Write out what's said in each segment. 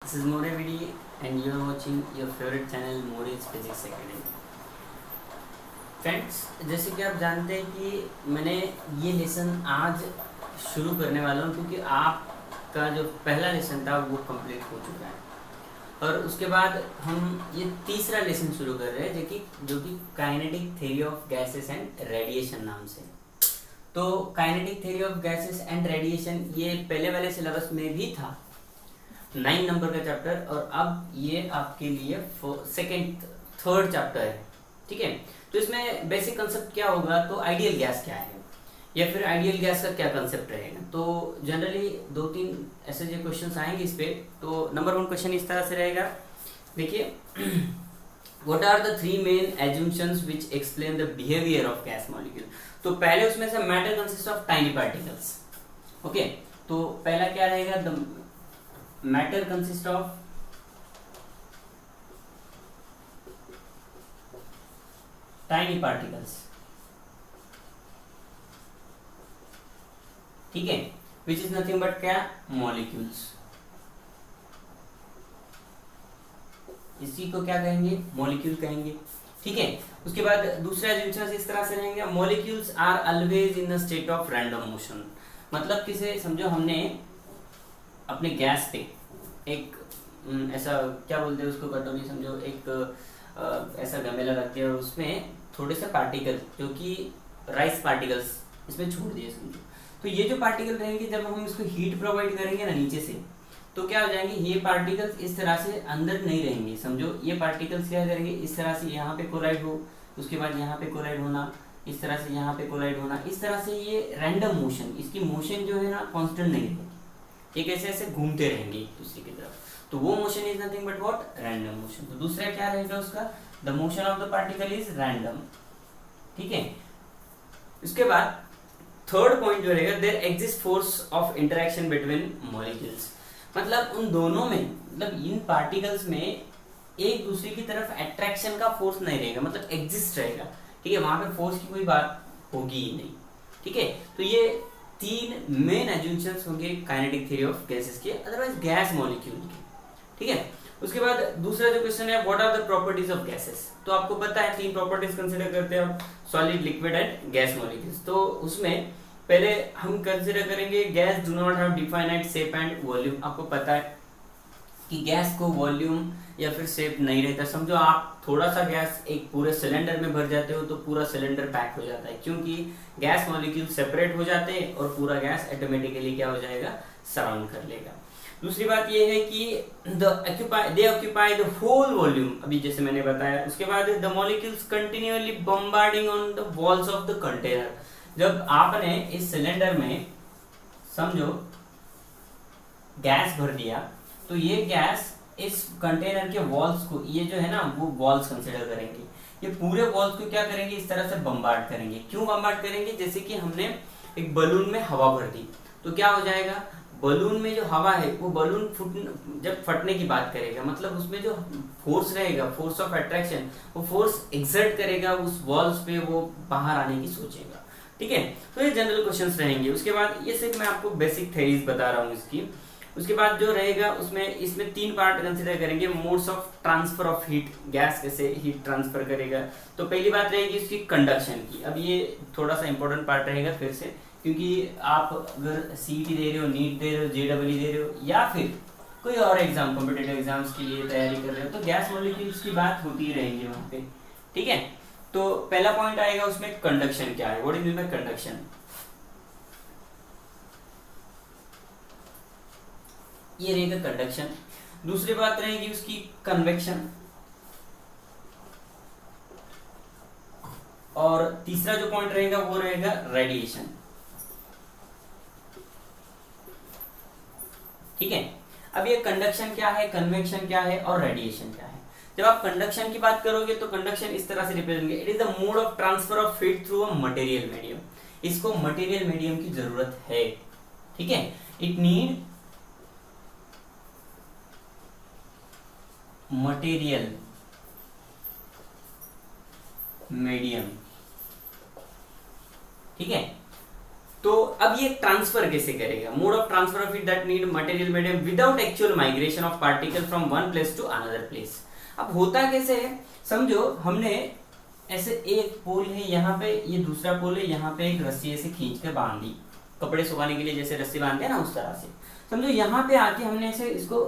This is More VD and you are watching your favorite channel More's Physics Academy. Friends, जैसे कि आप जानते हैं कि मैंने ये लेसन आज शुरू करने वाला हूँ क्योंकि आपका जो पहला लेसन था वो कंप्लीट हो चुका है और उसके बाद हम ये तीसरा लेसन शुरू कर रहे हैं जो कि kinetic theory of gases and radiation नाम से। तो kinetic theory of gases and radiation ये पहले वाले सिलेबस में भी था, 9 नंबर का चैप्टर, और अब ये आपके लिए थर्ड चैप्टर है। ठीक है, तो इसमें बेसिक कंसेप्ट क्या होगा, तो आइडियल गैस क्या है या फिर आइडियल गैस का क्या कंसेप्ट रहेगा। तो जनरली 2-3 ऐसे जो क्वेश्चंस आएंगे इस पे। तो नंबर 1 क्वेश्चन इस तरह से रहेगा, देखिए, what are the 3 main assumptions which explain the behaviour of gas molecule. तो पहले उसमें से matter consist of tiny particles. Okay, तो पहला क्या रहेगा, the matter consist of tiny particles. ठीक है, विच इज नथिंग बट क्या, मॉलिक्यूल्स। इसी को क्या कहेंगे, मॉलिक्यूल कहेंगे। ठीक है, उसके बाद दूसरा एज्यूम्पशन इस तरह से रहेंगे, molecules are always in the state of random motion. मतलब किसे समझो, हमने अपने गैस पे एक ऐसा क्या बोलते हैं उसको, कटोरी समझो, एक ऐसा गमेला रखते हैं और उसमें थोड़े से पार्टिकल जो कि राइस पार्टिकल्स इसमें छोड़ दिए समझो। तो ये जो पार्टिकल रहेंगे, जब हम इसको हीट प्रोवाइड करेंगे ना नीचे से, तो क्या हो जाएंगे, ये पार्टिकल्स इस तरह से अंदर नहीं रहेंगे समझो। ये पार्टिकल्स क्या करेंगे, इस तरह से यहाँ पे कोलाइड हो, उसके बाद यहाँ पे कोलाइड होना, इस तरह से यहाँ पे कोलाइड होना, इस तरह से ये रैंडम मोशन, इसकी मोशन जो है ना कांस्टेंट नहीं रहेगी, ये कैसे ऐसे घूमते रहेंगे एक दूसरे की तरफ। तो वो motion is nothing but what, random motion. तो दूसरा क्या रहेगा उसका, the motion of the particle is random. ठीक है, उसके बाद थर्ड पॉइंट जो रहेगा, there exist force of interaction between molecules. मतलब उन दोनों में, मतलब इन पार्टिकल्स में एक दूसरे की तरफ अट्रैक्शन का फोर्स नहीं रहेगा, मतलब एग्जिस्ट रहेगा। ठीक है, वहां पे फोर्स की कोई बात होगी ही नहीं। ठीक है, तो ये 3 मेन एज्यूम्पशंस होंगे काइनेटिक थ्योरी ऑफ गैसेस के, अदरवाइज गैस मॉलिक्यूल के। ठीक है, उसके बाद दूसरा जो क्वेश्चन है, what are the properties of gases. तो आपको पता है 3 प्रॉपर्टीज कंसीडर करते हैं हम, solid, liquid and gas molecules. तो उसमें पहले हम कंसीडर करेंगे, gas do not have definite shape and volume. आपको पता है कि गैस को वॉल्यूम या फिर शेप नहीं रहता। समझो आप थोड़ा सा गैस एक पूरे सिलेंडर में भर जाते हो तो पूरा सिलेंडर पैक हो जाता है, क्योंकि गैस मॉलिक्यूल सेपरेट हो जाते हैं और पूरा गैस ऑटोमेटिकली क्या हो जाएगा, सराउंड कर लेगा। दूसरी बात यह है कि they occupy the whole volume, अभी जैसे मैंने बताया। उसके बाद the molecules continuously bombarding on the walls of the container. जब आपने इस सिलेंडर में समझो गैस भर दिया, तो ये गैस इस कंटेनर के वॉल्स को, ये जो है ना वो वॉल्स कंसीडर करेंगे, ये पूरे वॉल्स को क्या करेंगे, इस तरह से बम्बार्ड करेंगे। क्यों बम्बार्ड करेंगे, जैसे कि हमने एक बलून में हवा भर दी, तो क्या हो जाएगा, बलून में जो हवा है वो बलून जब फटने की बात करेगा, मतलब उसमें जो फोर्स रहेगा, फोर्स ऑफ अट्रैक्शन, वो फोर्स एक्सर्ट करेगा उस वॉल्स पे, वो बाहर आने की सोचेगा। ठीक है, तो ये जनरल क्वेश्चंस रहेंगे। उसके बाद ये सिर्फ मैं आपको बेसिक थ्योरीज बता रहा हूँ इसकी। उसके बाद जो रहेगा उसमें, इसमें 3 पार्ट कंसीडर करेंगे, modes of transfer of heat, gas कैसे हीट ट्रांसफर करेगा। तो पहली बात रहेगी उसकी कंडक्शन की। अब ये थोड़ा सा इंपॉर्टेंट पार्ट रहेगा फिर से, क्योंकि आप अगर सीईटी दे रहे हो, नीट दे रहे हो, जेडब्ल्यू दे रहे हो, या फिर कोई और एग्जाम, कॉम्पिटिटिव एग्जाम्स के लिए तैयारी कर रहे हो, तो गैस मॉलिक्यूल्स की बात होती ही रहेंगी वहां पे। ठीक है, तो पहला पॉइंट आएगा उसमें, कंडक्शन क्या है, what is mean by conduction. ये रहेगा कंडक्शन। दूसरी बात रहेगी उसकी कन्वेक्शन, और तीसरा जो पॉइंट रहेगा वो रहेगा रेडिएशन। ठीक है, अब ये कंडक्शन क्या है, कन्वेक्शन क्या है और रेडिएशन क्या है। जब आप कंडक्शन की बात करोगे तो कंडक्शन इस तरह से रिप्रेजेंट किया, it is the mode of transfer of heat through a material medium. इसको मटेरियल मीडियम की जरूरत है। ठीक है, इट नीड मटेरियल मीडियम। ठीक है, तो अब ये ट्रांसफर कैसे करेगा, mode of transfer of heat that need material medium without actual migration of particle from one place to another place. अब होता कैसे है, समझो हमने ऐसे एक पोल है यहाँ पे, ये दूसरा पोल है यहाँ पे, एक रस्सी ऐसे खींच के बांध दी, कपड़े सुखाने के लिए जैसे रस्सी बांधते हैं ना उस तरह से। समझो यहाँ पे आके हमने ऐसे इसको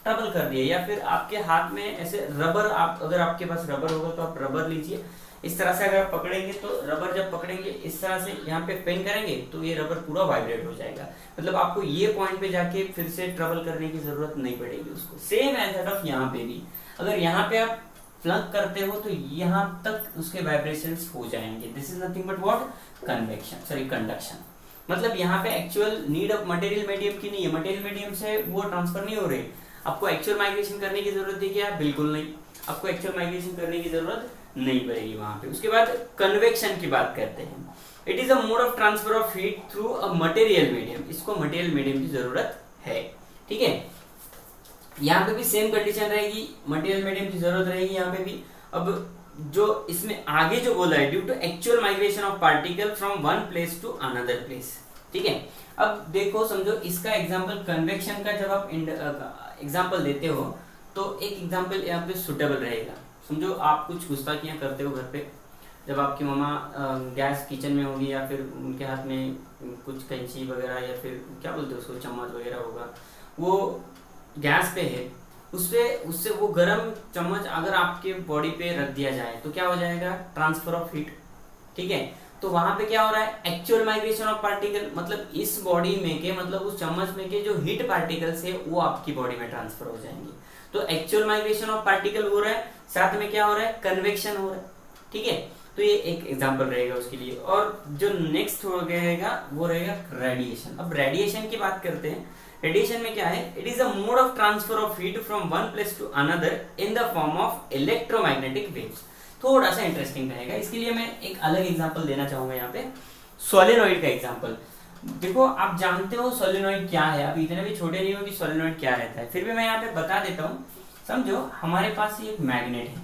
ट्रबल कर दिया, या फिर आपके हाथ में ऐसे रबर, आप अगर आपके पास रबर होगा तो आप रबर लीजिए, इस तरह से अगर आप पकड़ेंगे तो रबर जब पकड़ेंगे इस तरह से यहाँ पे पेन करेंगे तो ये रबर पूरा वाइब्रेट हो जाएगा। मतलब आपको ये पॉइंट पे जाके फिर से ट्रबल करने की जरूरत नहीं पड़ेगी उसको। सेम मेथड ऑफ यहाँ पे भी, अगर यहाँ पे आप प्लग करते हो तो यहाँ तक उसके वाइब्रेशंस हो जाएंगे। This is nothing but what, convection, sorry conduction. मतलब यहाँ पे actual need of material medium की नहीं है, मटेरियल मीडियम से वो ट्रांसफर नहीं हो रही। आपको एक्चुअल माइग्रेशन करने की जरूरत है क्या, बिल्कुल नहीं, आपको एक्चुअल माइग्रेशन करने की जरूरत नहीं पड़ेगी वहां पे। उसके बाद कन्वेक्शन की बात करते हैं। It is a mode of transfer of heat through a material medium. इसको मटेरियल मीडियम की जरूरत है, ठीक है। यहाँ पे भी सेम कंडीशन रहेगी, मटेरियल मीडियम की जरूरत रहेगी यहाँ पे भी। अब जो इसमें आगे जो बोला है, due to actual migration of particle from one place to another place, ठीक है। अब देखो समझो इसका एग्जांपल कन्वेक्शन का जब आप एग्जांपल देते हो तो एक एग्जांपल यहाँ पे सुटेबल रहेगा। समझो आप कुछ गुस्ताखियां करते हो घर पे, जब आपकी मम्मा गैस किचन में होगी या फिर उनके हाथ में कुछ कैंची वगैरह या फिर क्या बोलते हो उसको, चम्मच वगैरह होगा, वो गैस पे है, उससे वो गर्म चम्मच अगर आपके बॉडी पे रख दिया जाए तो क्या हो जाएगा, ट्रांसफर ऑफ हीट, ठीक है। तो वहां पे क्या हो रहा है, एक्चुअल माइग्रेशन ऑफ पार्टिकल, मतलब इस बॉडी में के, मतलब उस चम्मच में के जो हीट पार्टिकल्स है वो आपकी बॉडी में ट्रांसफर हो जाएंगे। तो एक्चुअल माइग्रेशन ऑफ पार्टिकल हो रहा है, साथ में क्या हो रहा है, कन्वेक्शन हो रहा है, ठीक है। तो ये एक एग्जांपल रहेगा उसके लिए। और जो नेक्स्ट हो रहेगा वो रहेगा रेडिएशन। अब रेडिएशन की बात करते हैं। रेडिएशन में क्या है, it is a mode of transfer of heat from one place to another in the form of electromagnetic waves. थोड़ा सा इंटरेस्टिंग रहेगा, इसके लिए मैं एक अलग एग्जांपल देना चाहूंगा यहाँ पे, सोलेनॉइड का एग्जांपल। देखो आप जानते हो सोलेनॉइड क्या है, आप इतने भी छोटे नहीं हो कि सोलेनॉइड क्या रहता है, फिर भी मैं यहाँ पे बता देता हूँ। समझो हमारे पास एक मैग्नेट है,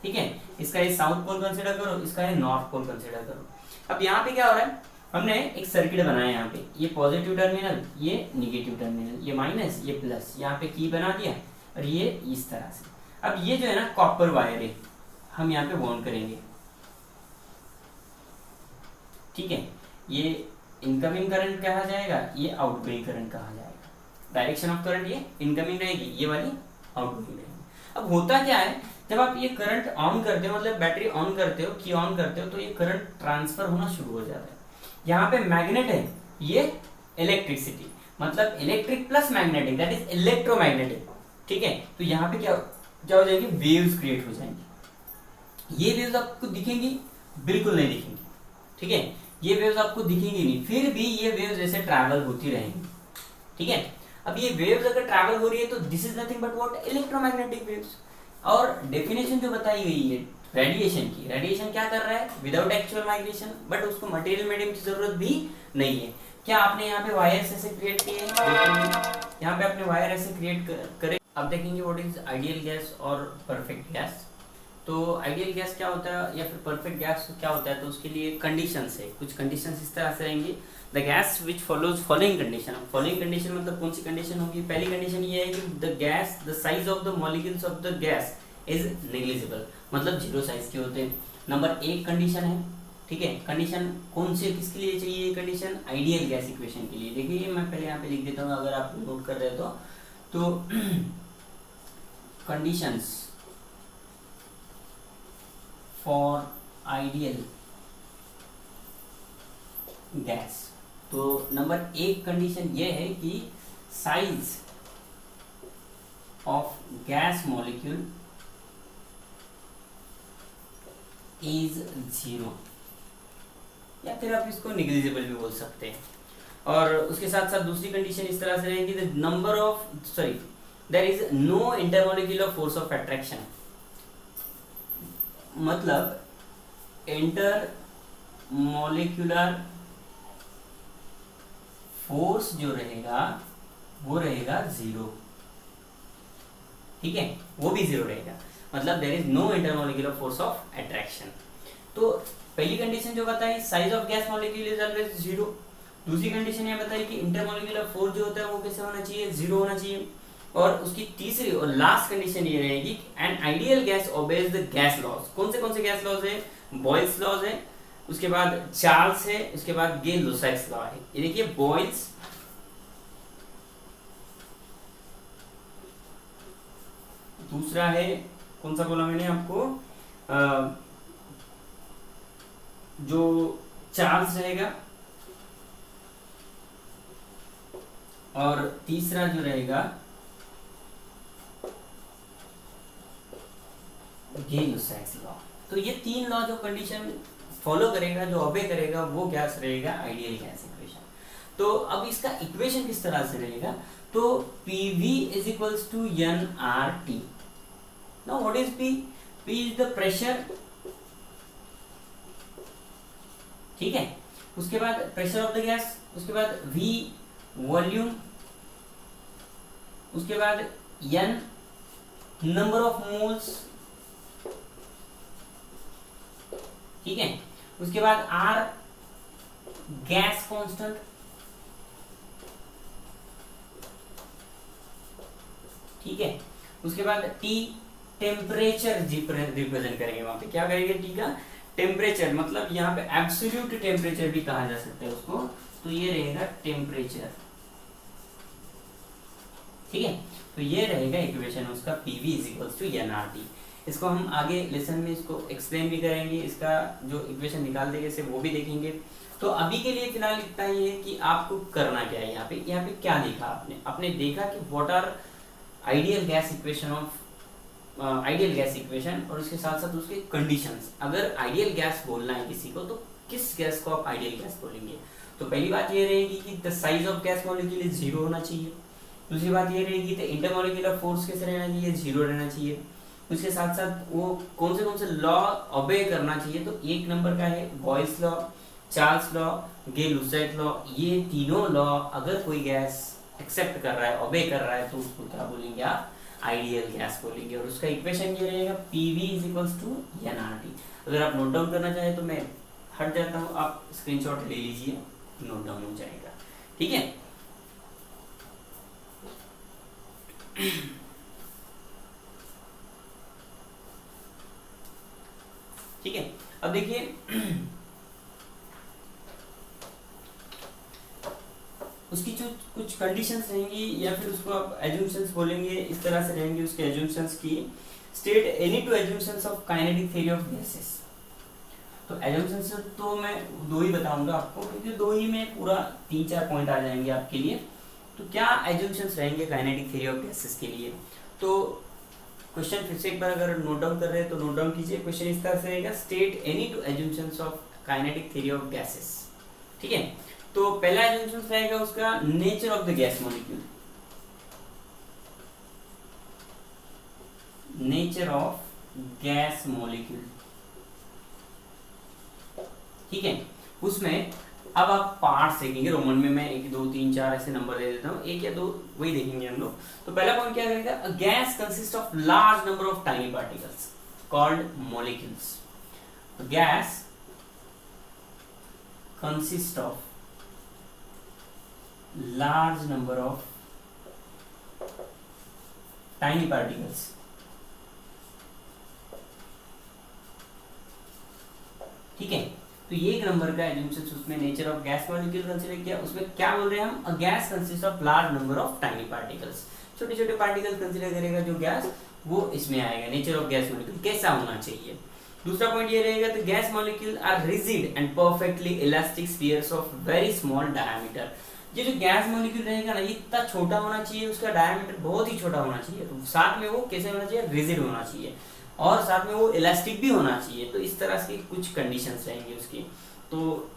ठीक है, इसका ये साउथ पोल कंसिडर करो, इसका ये नॉर्थ पोल कंसिडर करो। अब यहाँ पे क्या हो रहा है, हमने एक सर्किट बनाया यहाँ पे, ये पॉजिटिव टर्मिनल, ये निगेटिव टर्मिनल, ये माइनस, ये प्लस, यहाँ पे की बना दिया और ये इस तरह से। अब ये जो है ना कॉपर वायर है, हम यहाँ पे बॉन्ड करेंगे, ठीक है। ये इनकमिंग करंट कहा जाएगा, ये आउटगोइंग करंट कहा जाएगा। डायरेक्शन ऑफ करंट ये इनकमिंग रहेगी, ये वाली आउटगोइंग रहेगी। अब होता क्या है, जब आप ये करंट ऑन करते हो, मतलब बैटरी ऑन करते हो, की ऑन करते हो, तो ये करंट ट्रांसफर होना शुरू हो जाता है। यहाँ पे मैग्नेट है, ये इलेक्ट्रिसिटी, मतलब electric plus magnetic, that is electromagnetic, ठीक है। तो यहाँ पे क्या हो जाएगी, वेव्स क्रिएट हो जाएंगी। ये वेव्स आपको दिखेंगी, बिल्कुल नहीं दिखेंगी, ठीक है, ये वेव्स आपको दिखेंगी नहीं, फिर भी ये वेव्स ऐसे ट्रैवल होती रहेंगी, ठीक है। अब ये वेव्स अगर ट्रैवल हो रही है तो this is nothing but what, electromagnetic waves. और डेफिनेशन जो बताई गई है रेडिएशन की, रेडिएशन क्या कर रहा है, विदाउट एक्चुअल माइग्रेशन, बट उसको मटेरियल मीडियम की जरूरत भी नहीं है। क्या आपने यहाँ पे वायर्स ऐसे क्रिएट किए हैं, यहाँ पे आपने वायर ऐसे क्रिएट करे। अब देखेंगे व्हाट इज आइडियल गैस और परफेक्ट गैस। तो आइडियल गैस क्या होता है या फिर परफेक्ट गैस क्या होता है, तो उसके लिए कंडीशंस है, कुछ कंडीशंस इस तरह से रहेंगी। The gas which follows following condition. Following condition मतलब कौन सी कंडीशन होगी, पहली कंडीशन ये है कि the gas, the size of the molecules of the gas is negligible, मतलब जीरो साइज के होते हैं। नंबर एक कंडीशन है, ठीक है। कंडीशन कौन से किसके लिए चाहिए ये कंडीशन, आइडियल गैस इक्वेशन के लिए। देखिए मैं पहले यहाँ पे लिख देता हूँ, अगर आप नोट कर रहे हो तो कंडीशंस फॉर आइडियल गैस। तो नंबर एक कंडीशन ये है कि size of gas molecule is zero, या फिर आप इसको निग्लिजिबल भी बोल सकते हैं। और उसके साथ साथ दूसरी कंडीशन इस तरह से रहेगी, the number of there is no intermolecular force of attraction, मतलब इंटर मॉलिक्यूलर फोर्स जो रहेगा वो रहेगा जीरो, ठीक है, वो भी जीरो रहेगा, मतलब there is no intermolecular force of attraction. तो पहली कंडीशन जो बताई, size of gas molecule is always zero. दूसरी कंडीशन ये बताई कि इंटरमॉलिक्यूलर फोर्स जो होता है वो कैसे होना चाहिए, जीरो होना चाहिए। और उसकी तीसरी और लास्ट कंडीशन ये रहेगी, an ideal gas obeys the gas laws. कौन से गैस लॉज है, बॉयल्स लॉज है, उसके बाद चार्ल्स है, उसके बाद गे लुसाइक्स लॉ है। ये देखिए बॉयल्स, दूसरा है कौन सा बोला मैंने आपको, जो चार्ल्स रहेगा, और तीसरा जो रहेगा गे लुसाइक्स लॉ। तो ये तीन लॉ जो कंडीशन फॉलो करेगा, जो ओबे करेगा, वो गैस रहेगा आइडियल गैस इक्वेशन। तो अब इसका इक्वेशन किस तरह से रहेगा, तो PV is equals to nRT। Now what is P? P is the pressure, ठीक है। उसके बाद प्रेशर ऑफ द गैस, उसके बाद V वॉल्यूम, उसके बाद N नंबर ऑफ मोल्स, ठीक है। उसके बाद R गैस कांस्टेंट, ठीक है। उसके बाद T टेम्परेचर रिप्रेजेंट करेंगे, वहां पे क्या करेंगे, T का टेम्परेचर, मतलब यहाँ पे एब्सोल्यूट टेम्परेचर भी कहा जा सकता है उसको, तो ये रहेगा टेम्परेचर, ठीक है। तो ये रहेगा इक्वेशन उसका PV is equals to nRT। इसको हम आगे लेसन में इसको एक्सप्लेन भी करेंगे, इसका जो इक्वेशन निकाल देंगे इसे वो भी देखेंगे। तो अभी के लिए फिलहाल इतना ही है कि आपको करना क्या है। यहाँ पे क्या देखा आपने देखा कि what are ideal gas equation of ideal gas equation, और उसके साथ साथ उसके कंडीशंस। अगर आइडियल गैस बोलना है किसी को, तो किस गैस को आप आइडियल गैस बोलेंगे। तो पहली बात ये रहेगी कि the size of gas molecule is zero होना चाहिए। दूसरी बात ये रहेगी द इंटरमॉलिक्यूलर फोर्स कैसे रहना चाहिए, जीरो रहना चाहिए। उसके साथ साथ वो कौन से लॉ ओबे करना चाहिए, तो एक नंबर का है बॉयल्स लॉ, चार्ल्स लॉ, गे लुसाइक लॉ। ये तीनों लॉ अगर कोई गैस एक्सेप्ट कर रहा है, ओबे कर रहा है, तो उसको क्या बोलेंगे आप, आइडियल गैस बोलेंगे। और उसका इक्वेशन ये रहेगा PV is equals to nRT। अगर आप नोट डाउन करना चाहें तो मैं हट जाता हूँ, आप स्क्रीनशॉट ले लीजिए, नोट डाउन हो जाएगा, ठीक है। ठीक है, अब देखिए उसकी जो कुछ कंडीशंस रहेंगी, या फिर उसको आप एज्यूम्शंस बोलेंगे, इस तरह से रहेंगे उसके एज्यूम्शंस की। State any two assumptions of kinetic theory of gases. तो एज्यूम्शंस तो मैं दो ही बताऊंगा आपको, क्योंकि दो ही में पूरा 3-4 पॉइंट आ जाएंगे आपके लिए। तो क्या एज्यूम्शंस रहेंगे काइनेटिक थ्योरी ऑफ गैसेस के लिए, तो क्वेश्चन फिर से एक बार अगर नोट डाउन कर रहे हैं तो नोट डाउन कीजिए। क्वेश्चन इस तरह से रहेगा, state any two assumptions of kinetic theory of gases, ठीक है। तो पहला एज्यूम्शन रहेगा उसका nature of the gas molecule, nature of gas molecule, ठीक है। उसमें अब आप पार्ट्स देखेंगे, रोमन में मैं 1 2 3 4 ऐसे नंबर दे देता हूँ, 1 या 2 वही देखेंगे हम लोग। तो पहला पॉइंट क्या करेगा, a gas consist of large number of tiny particles called molecules. Gas consist of large number of tiny particles, ठीक है। तो ये एक नंबर का एज्यूम्शन उसमें nature of gas molecule consider किया। उसमें क्या बोल रहे हैं हम, a gas consist of large number of tiny particles, छोटे छोटे पार्टिकल्स कंसीडर करेगा जो गैस, वो इसमें आएगा। नेचर ऑफ गैस मॉलिक्यूल कैसा होना चाहिए। दूसरा पॉइंट ये रहेगा, the gas molecule are rigid and perfectly elastic spheres of very small diameter. ये जो गैस मॉलिक्यूल रहेगा ना, ये इतना छोटा होना चाहिए, उसका डायमीटर बहुत ही छोटा होना चाहिए। तो साथ में वो कैसे होना चाहिए, रिजिड होना चाहिए, और साथ में वो इलास्टिक भी होना चाहिए। तो इस तरह की कुछ कंडीशंस रहेंगी उसकी। तो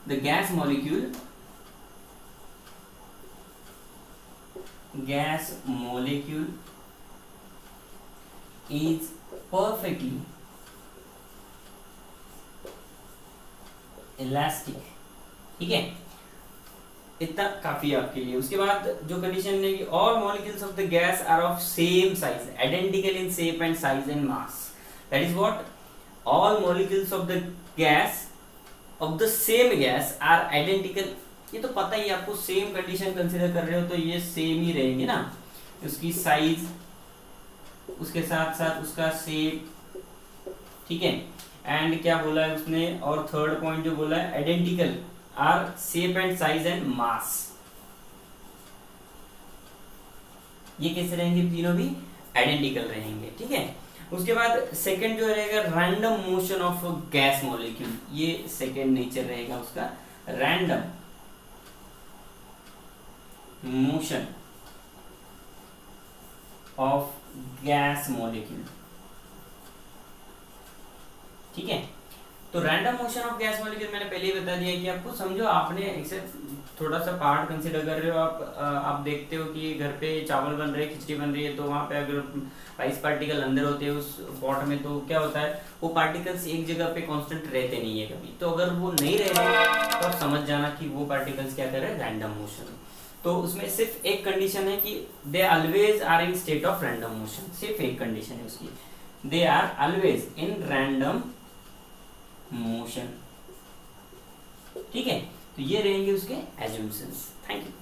the gas molecule is perfectly elastic, ठीक है। इतना काफी है आपके लिए। उसके बाद जो कंडीशन है कि all molecules of the gas are of same size, identical in shape and size and mass. That is what all molecules of the gas of the same gas are identical. ये तो पता ही आपको, same condition consider कर रहे हो तो ये same ही रहेंगे ना, उसकी साइज, उसके साथ साथ उसका शेप, ठीक है। एंड क्या बोला है उसने, और थर्ड पॉइंट जो बोला है identical are shape and size and mass, ये कैसे रहेंगे, तीनों भी आइडेंटिकल रहेंगे, ठीक है। उसके बाद सेकंड जो रहेगा random motion of gas molecule, ये सेकंड नेचर रहेगा उसका, random motion of gas molecule, ठीक है। तो random motion of gas molecule मैंने पहले ही बता दिया कि आपको, समझो आपने एक थोड़ा सा पार्ट कंसीडर कर रहे हो आप देखते हो कि घर पे चावल बन रहे हैं, खिचड़ी बन रही है, तो वहाँ पे अगर राइस पार्टिकल अंदर होते हैं उस पॉट में, तो क्या होता है वो पार्टिकल्स एक जगह पे कांस्टेंट रहते नहीं है कभी। तो अगर वो नहीं रह रहे तो आप समझ जाना कि वो पार्टिकल्स क्या कर रहे हैं, रैंडम मोशन। तो उसमें सिर्फ एक कंडीशन है कि they always are in state of random motion, सिर्फ एक कंडीशन है उसकी, they are always in random motion, ठीक है। तो ये रहेंगे उसके एजम्पशंस। Thank you.